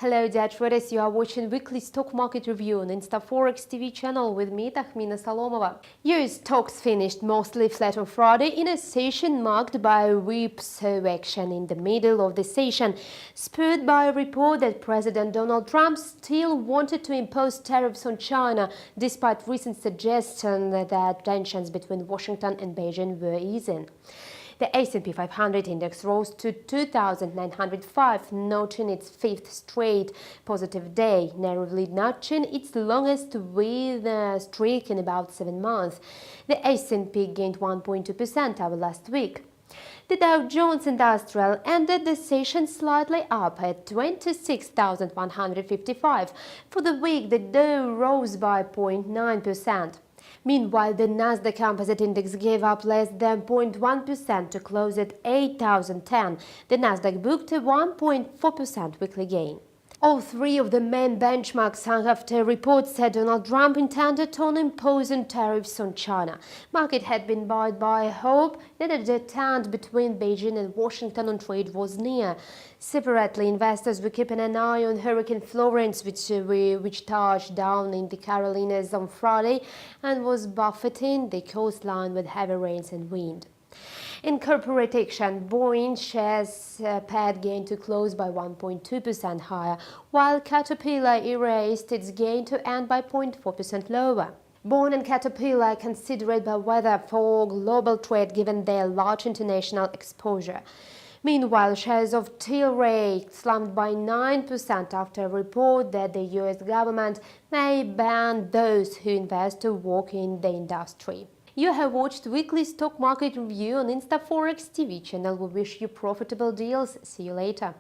Hello dear traders, you are watching weekly stock market review on InstaForex TV channel with me, Tahmina Salomova. US stocks finished mostly flat on Friday in a session marked by a whipsaw action in the middle of the session, spurred by a report that President Donald Trump still wanted to impose tariffs on China, despite recent suggestions that tensions between Washington and Beijing were easing. The S&P 500 index rose to 2,905, noting its fifth straight positive day, narrowly notching its longest streak in about 7 months. The S&P gained 1.2% over last week. The Dow Jones Industrial ended the session slightly up at 26,155. For the week, the Dow rose by 0.9%. Meanwhile, the Nasdaq Composite Index gave up less than 0.1% to close at 8,010. The Nasdaq booked a 1.4% weekly gain. All three of the main benchmarks hung after reports said Donald Trump intended on imposing tariffs on China. Market had been buoyed by hope that a detente between Beijing and Washington on trade was near. Separately, investors were keeping an eye on Hurricane Florence, which touched down in the Carolinas on Friday and was buffeting the coastline with heavy rains and wind. In corporate action, Boeing shares paired gain to close by 1.2% higher, while Caterpillar erased its gain to end by 0.4% lower. Boeing and Caterpillar are considered bellwether for global trade given their large international exposure. Meanwhile, shares of Tilray slumped by 9% after a report that the US government may ban those who invest to work in the industry. You have watched weekly stock market review on InstaForex TV channel. We wish you profitable deals. See you later.